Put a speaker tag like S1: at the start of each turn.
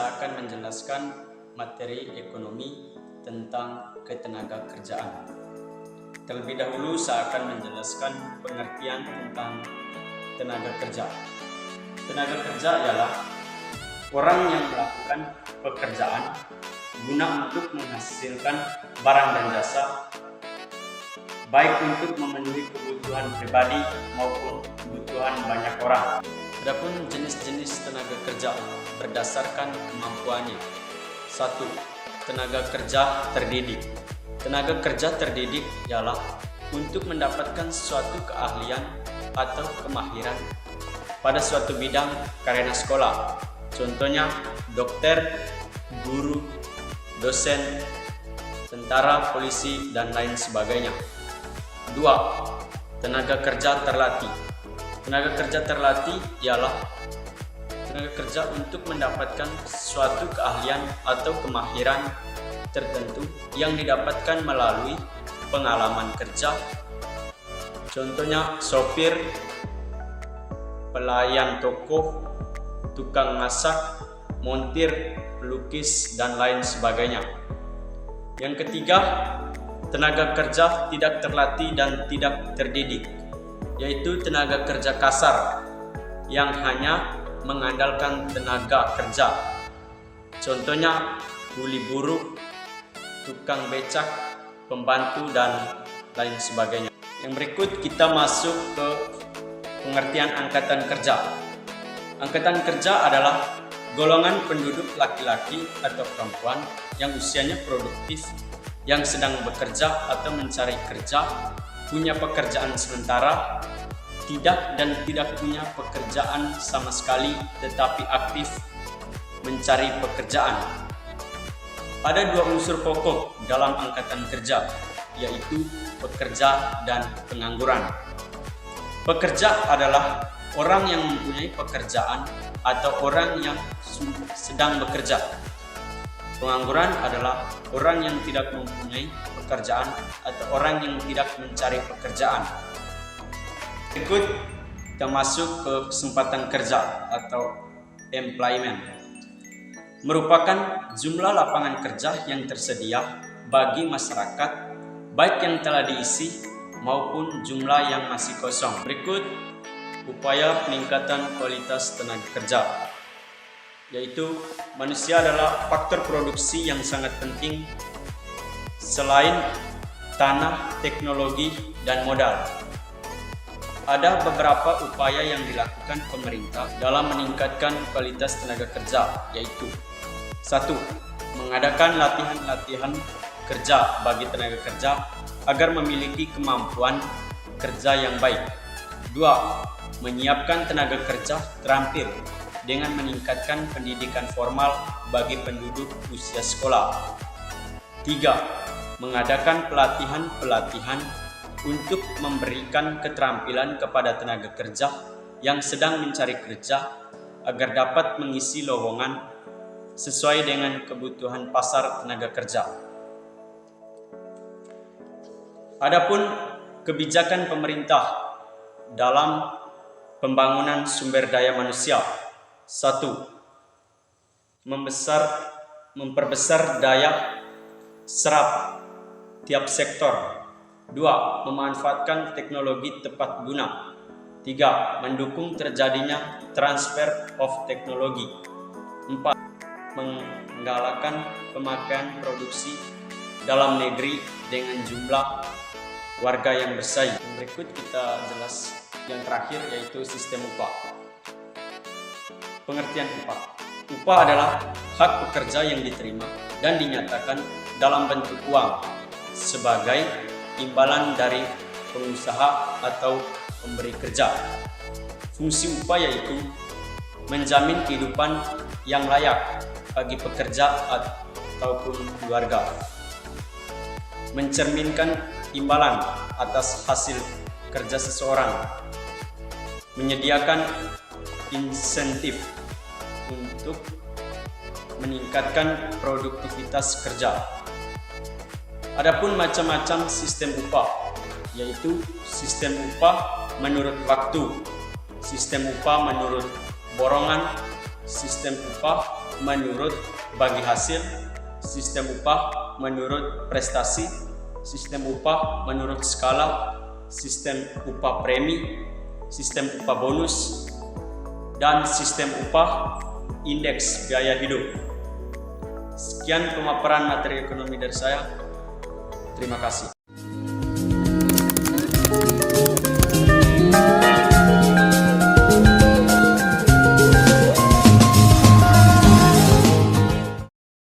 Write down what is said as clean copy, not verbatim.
S1: saya akan menjelaskan materi ekonomi tentang ketenaga kerjaan. Terlebih dahulu saya akan menjelaskan pengertian tentang tenaga kerja. Tenaga kerja ialah orang yang melakukan pekerjaan guna untuk menghasilkan barang dan jasa, baik untuk memenuhi kebutuhan pribadi maupun kebutuhan banyak orang. Adapun jenis-jenis tenaga kerja berdasarkan kemampuannya. 1. Tenaga kerja terdidik. Tenaga kerja terdidik ialah untuk mendapatkan suatu keahlian atau kemahiran pada suatu bidang karena sekolah. Contohnya dokter, guru, dosen, tentara, polisi, dan lain sebagainya. 2. Tenaga kerja terlatih. Tenaga kerja terlatih ialah tenaga kerja untuk mendapatkan suatu keahlian atau kemahiran tertentu yang didapatkan melalui pengalaman kerja. Contohnya sopir, pelayan toko, tukang masak, montir, pelukis, dan lain sebagainya. Yang ketiga, tenaga kerja tidak terlatih dan tidak terdidik, yaitu tenaga kerja kasar yang hanya mengandalkan tenaga kerja. Contohnya kuli buruh, tukang becak, pembantu, dan lain sebagainya. Yang berikut kita masuk ke pengertian angkatan kerja. Angkatan kerja adalah golongan penduduk laki-laki atau perempuan yang usianya produktif, yang sedang bekerja atau mencari kerja, punya pekerjaan sementara, tidak punya pekerjaan sama sekali, tetapi aktif mencari pekerjaan. Ada dua unsur pokok dalam angkatan kerja, yaitu pekerja dan pengangguran. Pekerja adalah orang yang mempunyai pekerjaan atau orang yang sedang bekerja. Pengangguran adalah orang yang tidak mempunyai pekerjaan atau orang yang tidak mencari pekerjaan. Berikut kita masuk ke kesempatan kerja atau employment. Merupakan jumlah lapangan kerja yang tersedia bagi masyarakat, baik yang telah diisi maupun jumlah yang masih kosong. Berikut upaya peningkatan kualitas tenaga kerja, yaitu manusia adalah faktor produksi yang sangat penting selain tanah, teknologi, dan modal. Ada beberapa upaya yang dilakukan pemerintah dalam meningkatkan kualitas tenaga kerja, yaitu 1. Mengadakan latihan-latihan kerja bagi tenaga kerja agar memiliki kemampuan kerja yang baik. 2. Menyiapkan tenaga kerja terampil dengan meningkatkan pendidikan formal bagi penduduk usia sekolah. 3. Mengadakan pelatihan-pelatihan untuk memberikan keterampilan kepada tenaga kerja yang sedang mencari kerja agar dapat mengisi lowongan sesuai dengan kebutuhan pasar tenaga kerja. Adapun kebijakan pemerintah dalam pembangunan sumber daya manusia. 1. Memperbesar daya serap tiap sektor. 2. Memanfaatkan teknologi tepat guna. 3. Mendukung terjadinya transfer of teknologi. 4. Menggalakkan pemakaian produksi dalam negeri dengan jumlah warga yang bersaing. Berikut kita jelas yang terakhir, yaitu sistem upah. Pengertian upah. Upah adalah hak pekerja yang diterima dan dinyatakan dalam bentuk uang sebagai imbalan dari pengusaha atau pemberi kerja. Fungsi upah yaitu menjamin kehidupan yang layak bagi pekerja ataupun keluarga, mencerminkan imbalan atas hasil kerja seseorang, menyediakan insentif untuk meningkatkan produktivitas kerja. Adapun macam-macam sistem upah, yaitu sistem upah menurut waktu, sistem upah menurut borongan, sistem upah menurut bagi hasil, sistem upah menurut prestasi, sistem upah menurut skala, sistem upah premi, sistem upah bonus, dan sistem upah indeks biaya hidup. Sekian pemaparan materi ekonomi dari saya. Terima kasih.